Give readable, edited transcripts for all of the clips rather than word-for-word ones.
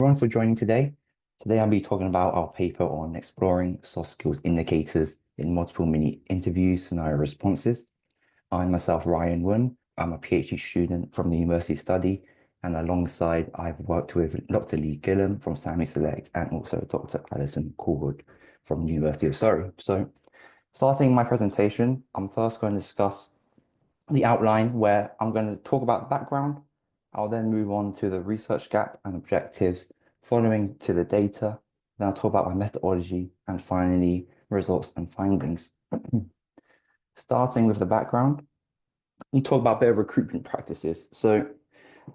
everyone for joining today. Today I'll be talking about our paper on exploring soft skills indicators in multiple mini interview scenario responses. I'm myself, Ryan Huynh. I'm a PhD student from the University of Study, and alongside I've worked with Dr. Gillam from Sammi-Select and also Dr. Alison Callwood from the University of Surrey. So starting my presentation, I'm first going to discuss the outline where I'm going to talk about the background. I'll then move on to the research gap and objectives, following to the data. Then I'll talk about my methodology and finally results and findings. Starting with the background, we talk about a bit of recruitment practices. So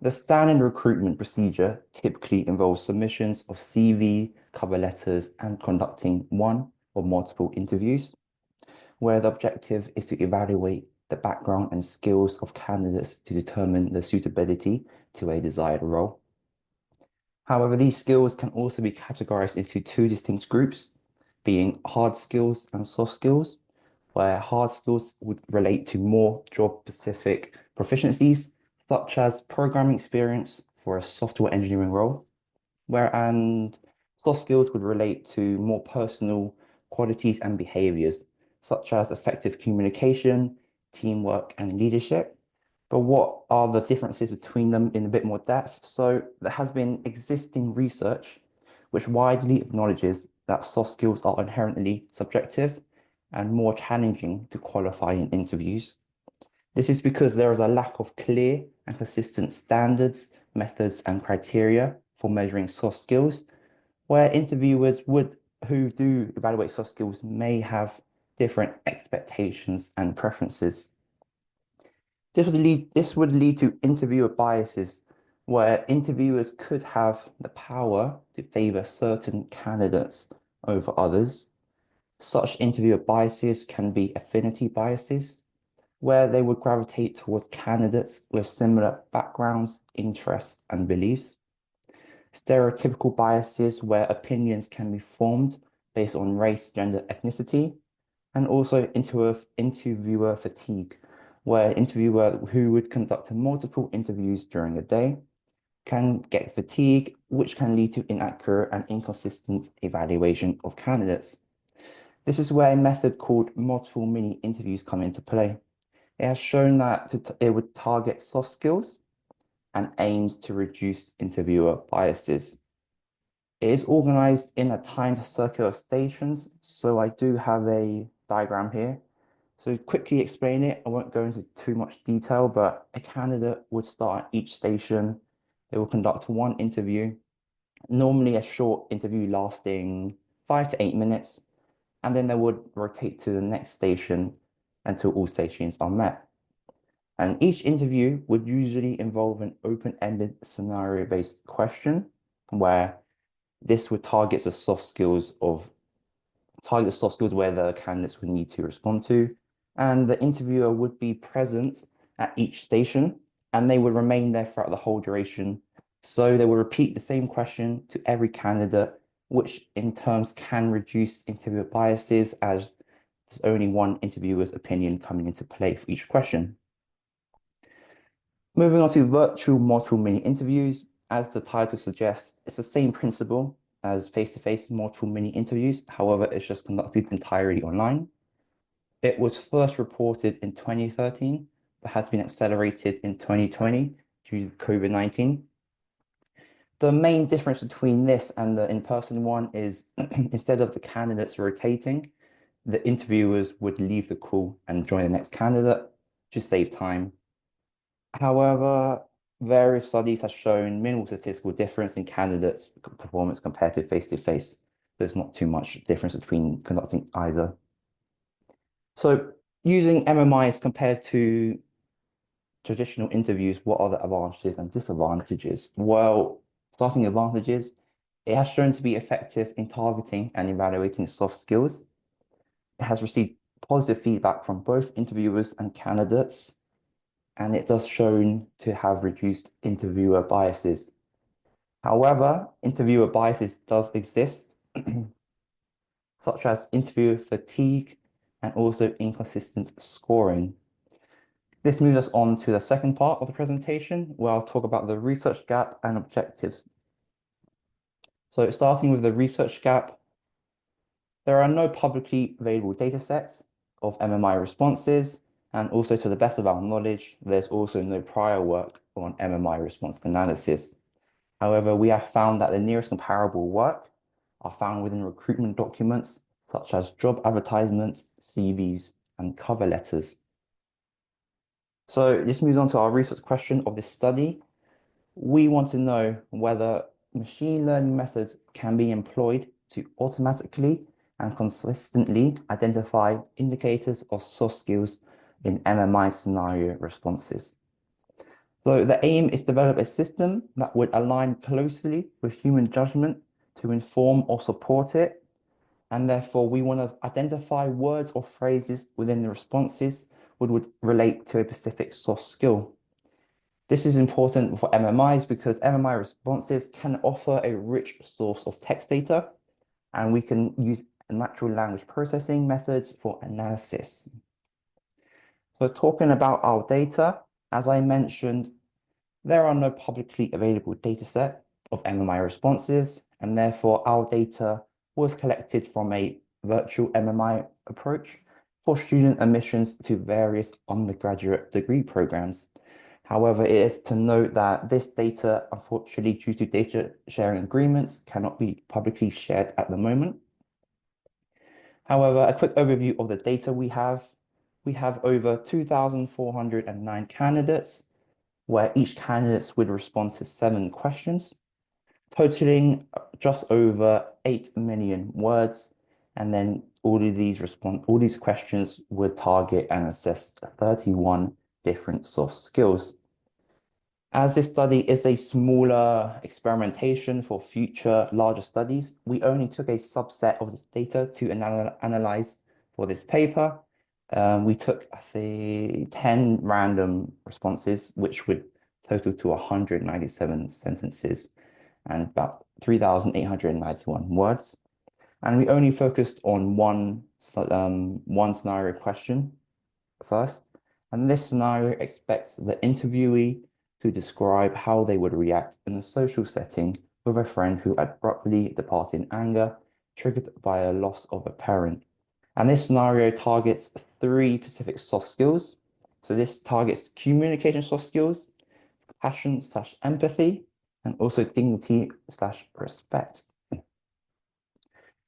the standard recruitment procedure typically involves submissions of CV, cover letters, and conducting one or multiple interviews, where the objective is to evaluate the background and skills of candidates to determine the suitability to a desired role. However, these skills can also be categorized into two distinct groups, being hard skills and soft skills, where hard skills would relate to more job-specific proficiencies, such as programming experience for a software engineering role, and soft skills would relate to more personal qualities and behaviors, such as effective communication, teamwork, and leadership. But what are the differences between them in a bit more depth? So there has been existing research which widely acknowledges that soft skills are inherently subjective and more challenging to qualify in interviews. This is because there is a lack of clear and consistent standards, methods, and criteria for measuring soft skills, where interviewers who do evaluate soft skills may have different expectations and preferences. This would lead to interviewer biases, where interviewers could have the power to favor certain candidates over others. Such interviewer biases can be affinity biases, where they would gravitate towards candidates with similar backgrounds, interests, and beliefs. Stereotypical biases, where opinions can be formed based on race, gender, ethnicity, and also interviewer fatigue, where interviewer who would conduct multiple interviews during a day can get fatigue, which can lead to inaccurate and inconsistent evaluation of candidates. This is where a method called multiple mini interviews come into play. It has shown that it would target soft skills and aims to reduce interviewer biases. It is organized in a timed circular stations, so I do have a diagram here. So to quickly explain it, I won't go into too much detail, but a candidate would start at each station. They will conduct one interview, normally a short interview lasting 5 to 8 minutes, and then they would rotate to the next station until all stations are met. And each interview would usually involve an open-ended scenario-based question where this would target the soft skills where the candidates would need to respond to. And the interviewer would be present at each station and they would remain there throughout the whole duration. So they will repeat the same question to every candidate, which in terms can reduce interviewer biases as there's only one interviewer's opinion coming into play for each question. Moving on to virtual multiple mini interviews, as the title suggests, it's the same principle as face-to-face multiple mini interviews. However, it's just conducted entirely online. It was first reported in 2013, but has been accelerated in 2020 due to COVID-19. The main difference between this and the in-person one is instead of the candidates rotating, the interviewers would leave the call and join the next candidate to save time. However, various studies have shown minimal statistical difference in candidates' performance compared to face-to-face. There's not too much difference between conducting either. So using MMIs compared to traditional interviews, what are the advantages and disadvantages? Well, starting advantages, it has shown to be effective in targeting and evaluating soft skills. It has received positive feedback from both interviewers and candidates, and it does shown to have reduced interviewer biases. However, interviewer biases does exist, such as interviewer fatigue and also inconsistent scoring. This moves us on to the second part of the presentation, where I'll talk about the research gap and objectives. So starting with the research gap, there are no publicly available datasets of MMI responses, and also to the best of our knowledge, there's also no prior work on MMI response analysis. However, we have found that the nearest comparable work are found within recruitment documents, such as job advertisements, CVs, and cover letters. So this moves on to our research question of this study. We want to know whether machine learning methods can be employed to automatically and consistently identify indicators of soft skills in MMI scenario responses. So the aim is to develop a system that would align closely with human judgment to inform or support it. And therefore, we want to identify words or phrases within the responses which would relate to a specific soft skill. This is important for MMIs because MMI responses can offer a rich source of text data, and we can use natural language processing methods for analysis. So talking about our data, as I mentioned, there are no publicly available dataset of MMI responses, and therefore our data was collected from a virtual MMI approach for student admissions to various undergraduate degree programs. However, it is to note that this data, unfortunately, due to data sharing agreements, cannot be publicly shared at the moment. However, a quick overview of the data we have. We have over 2,409 candidates, where each candidate would respond to 7 questions, totaling just over 8 million words. And then all these questions would target and assess 31 different soft skills. As this study is a smaller experimentation for future larger studies, we only took a subset of this data to analyze for this paper. We took, I think, 10 random responses, which would total to 197 sentences and about 3,891 words. And we only focused on one scenario question first. And this scenario expects the interviewee to describe how they would react in a social setting with a friend who abruptly departed in anger, triggered by a loss of a parent. And this scenario targets 3 specific soft skills. So this targets communication soft skills, passion/empathy, and also dignity/respect.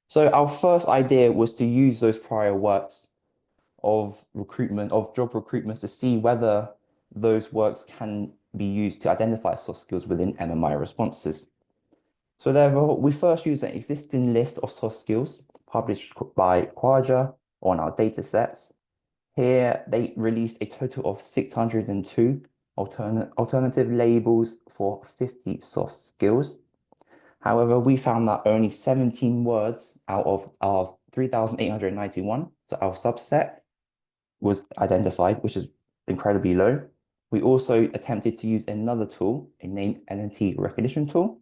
So our first idea was to use those prior works of job recruitment to see whether those works can be used to identify soft skills within MMI responses. So therefore, we first used an existing list of soft skills published by Quadra on our data sets. Here, they released a total of 602 alternative labels for 50 soft skills. However, we found that only 17 words out of our 3,891, so our subset, was identified, which is incredibly low. We also attempted to use another tool, a named entity recognition tool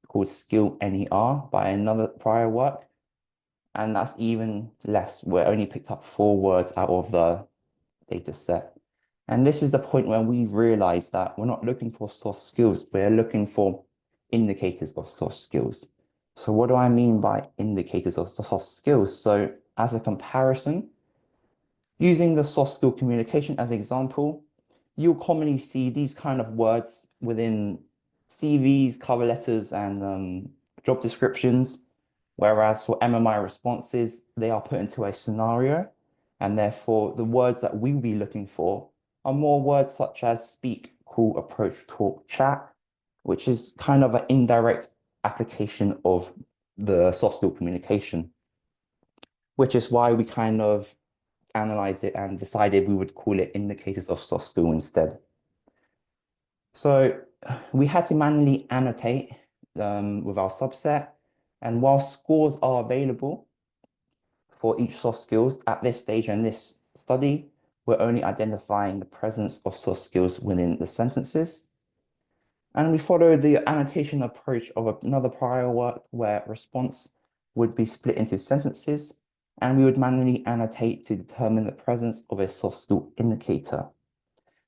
called Skill NER by another prior work. And that's even less. We only picked up 4 words out of the data set. And this is the point where we realized that we're not looking for soft skills, we're looking for indicators of soft skills. So what do I mean by indicators of soft skills? So as a comparison, using the soft skill communication as an example, you'll commonly see these kind of words within CVs, cover letters, and job descriptions. Whereas for MMI responses, they are put into a scenario, and therefore the words that we'll be looking for are more words such as speak, call, approach, talk, chat, which is kind of an indirect application of the soft skill communication, which is why we kind of analyzed it and decided we would call it indicators of soft skill instead. So we had to manually annotate with our subset, and while scores are available for each soft skills at this stage in this study, we're only identifying the presence of soft skills within the sentences. And we followed the annotation approach of another prior work where response would be split into sentences, and we would manually annotate to determine the presence of a soft skill indicator.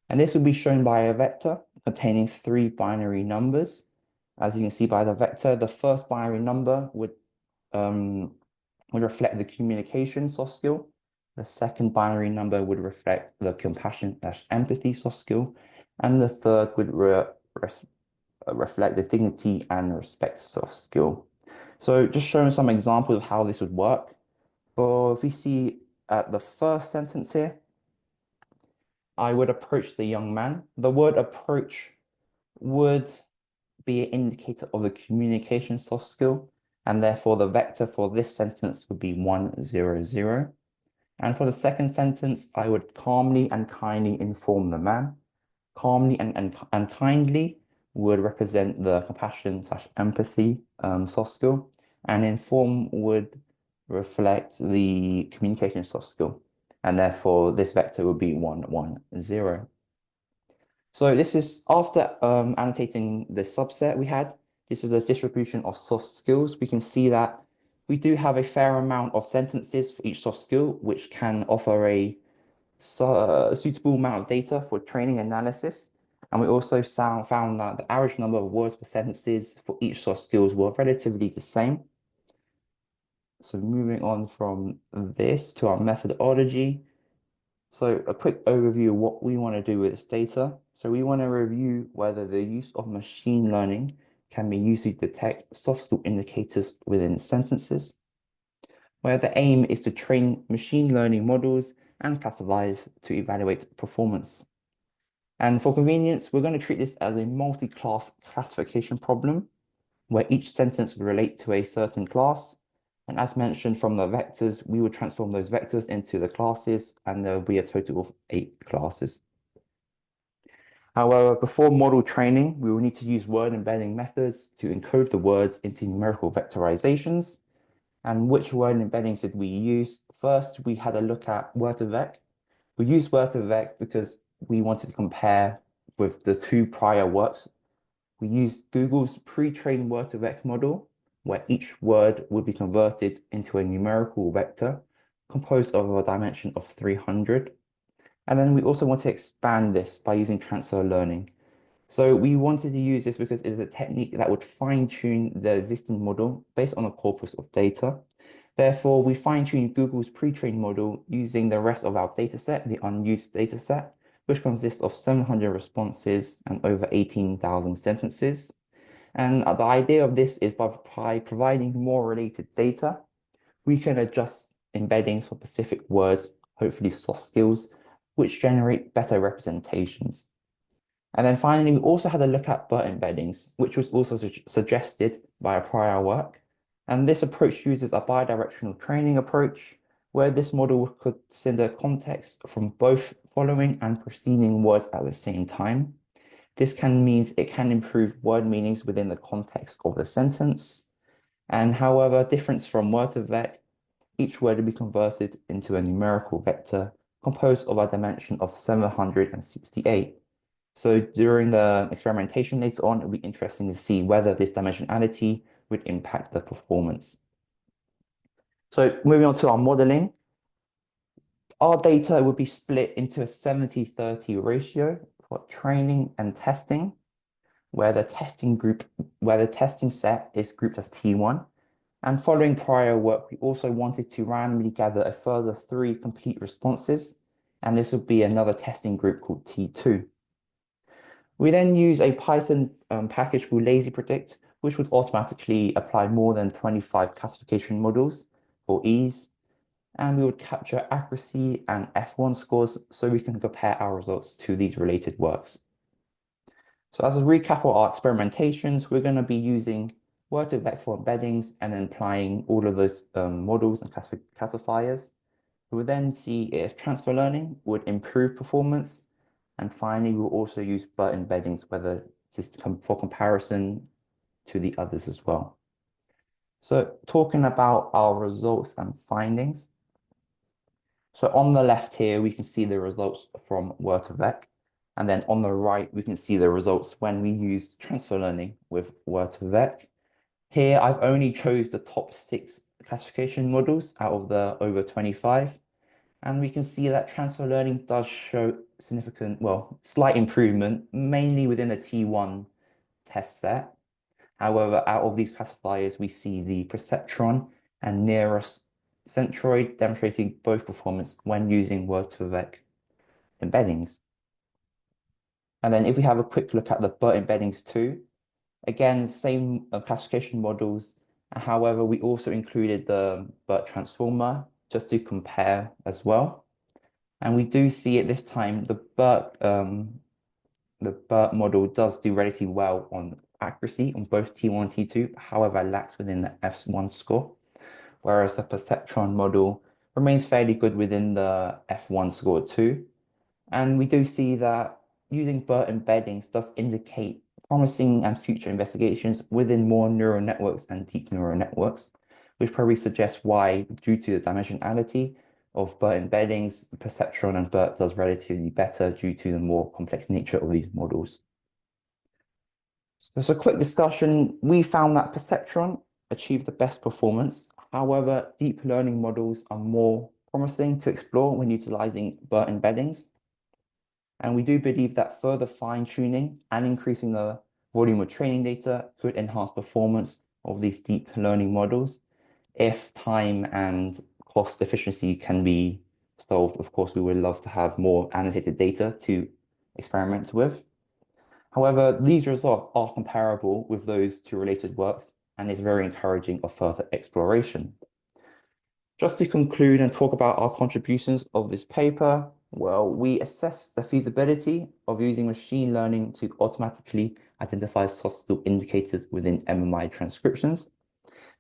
And this will be shown by a vector containing 3 binary numbers. As you can see by the vector, the first binary number would reflect the communication soft skill. The second binary number would reflect the compassion/empathy soft skill. And the third would reflect the dignity and respect soft skill. So just showing some examples of how this would work. If we see at the first sentence here, I would approach the young man. The word approach would be an indicator of the communication soft skill, and therefore the vector for this sentence would be 1, 0, 0. And for the second sentence, I would calmly and kindly inform the man. Calmly and kindly would represent the compassion/empathy soft skill, and inform would reflect the communication soft skill. And therefore, this vector would be 1, 1, 0. So this is after annotating the subset we had. This is a distribution of soft skills. We can see that we do have a fair amount of sentences for each soft skill, which can offer a suitable amount of data for training analysis. And we also found that the average number of words per sentences for each soft skills were relatively the same. So moving on from this to our methodology. So a quick overview of what we want to do with this data. So we want to review whether the use of machine learning can be used to detect soft skill indicators within sentences, where the aim is to train machine learning models and classifiers to evaluate performance. And for convenience, we're going to treat this as a multi-class classification problem, where each sentence will relate to a certain class. And as mentioned from the vectors, we will transform those vectors into the classes, and there will be a total of 8 classes. However, before model training, we will need to use word embedding methods to encode the words into numerical vectorizations. And which word embeddings did we use? First, we had a look at word2vec. We used word2vec because we wanted to compare with the 2 prior works. We used Google's pre-trained word2vec model, where each word would be converted into a numerical vector composed of a dimension of 300. And then we also want to expand this by using transfer learning. So we wanted to use this because it's a technique that would fine-tune the existing model based on a corpus of data. Therefore, we fine-tuned Google's pre-trained model using the rest of our dataset, the unused dataset, which consists of 700 responses and over 18,000 sentences. And the idea of this is by providing more related data, we can adjust embeddings for specific words, hopefully soft skills, which generate better representations. And then finally, we also had a look at BERT embeddings, which was also suggested by a prior work. And this approach uses a bidirectional training approach, where this model could consider context from both following and preceding words at the same time. This means it can improve word meanings within the context of the sentence. And however, difference from word2vec, each word will be converted into a numerical vector composed of a dimension of 768. So during the experimentation later on, it'll be interesting to see whether this dimensionality would impact the performance. So moving on to our modeling, our data would be split into a 70-30 ratio for training and testing, where the testing set is grouped as T1. And following prior work, we also wanted to randomly gather a further 3 complete responses, and this would be another testing group called T2. We then use a Python package called LazyPredict, which would automatically apply more than 25 classification models for ease. And we would capture accuracy and F1 scores so we can compare our results to these related works. So as a recap of our experimentations, we're going to be using word2vec for embeddings and then applying all of those models and classifiers. We would then see if transfer learning would improve performance. And finally, we'll also use BERT embeddings, whether it's for comparison to the others as well. So talking about our results and findings. So on the left here, we can see the results from word2vec. And then on the right, we can see the results when we use transfer learning with word2vec. Here, I've only chose the top 6 classification models out of the over 25. And we can see that transfer learning does show significant, well, slight improvement, mainly within the T1 test set. However, out of these classifiers, we see the perceptron and nearest centroid demonstrating both performance when using word-to-vec embeddings. And then if we have a quick look at the BERT embeddings too, again, same classification models. However, we also included the BERT transformer just to compare as well. And we do see at this time the BERT model does do relatively well on accuracy on both T1 and T2, however, lacks within the F1 score, whereas the perceptron model remains fairly good within the F1 score too. And we do see that using BERT embeddings does indicate promising and future investigations within more neural networks and deep neural networks, which probably suggests why, due to the dimensionality of BERT embeddings, perceptron and BERT does relatively better due to the more complex nature of these models. So as a quick discussion, we found that perceptron achieved the best performance. However, deep learning models are more promising to explore when utilizing BERT embeddings. And we do believe that further fine-tuning and increasing the volume of training data could enhance performance of these deep learning models. If time and cost efficiency can be solved, of course, we would love to have more annotated data to experiment with. However, these results are comparable with those two related works and is very encouraging of further exploration. Just to conclude and talk about our contributions of this paper, well, we assess the feasibility of using machine learning to automatically identify soft skill indicators within MMI transcriptions.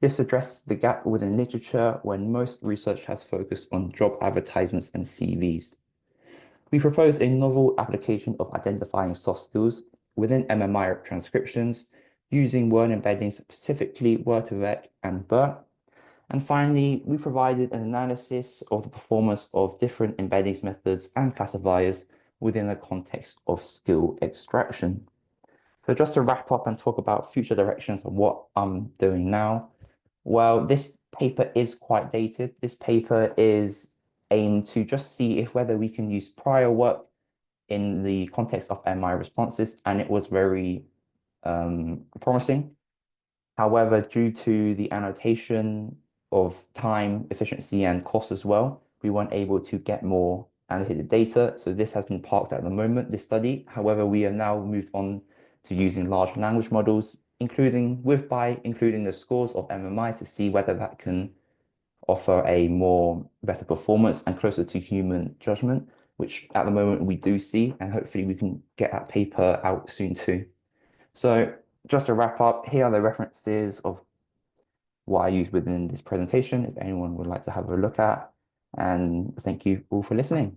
This addresses the gap within literature when most research has focused on job advertisements and CVs. We propose a novel application of identifying soft skills within MMI transcriptions using word embeddings, specifically word-to-vec and BERT. And finally, we provided an analysis of the performance of different embeddings methods and classifiers within the context of skill extraction. So just to wrap up and talk about future directions of what I'm doing now. Well, this paper is quite dated. This paper is aimed to just see if whether we can use prior work in the context of MI responses, and it was very promising. However, due to the annotation of time, efficiency, and cost as well, we weren't able to get more annotated data. So this has been parked at the moment, this study. However, we have now moved on to using large language models, including the scores of MMIs to see whether that can offer a more better performance and closer to human judgment, which at the moment we do see, and hopefully we can get that paper out soon too. So just to wrap up, here are the references of what I use within this presentation, if anyone would like to have a look at. And thank you all for listening.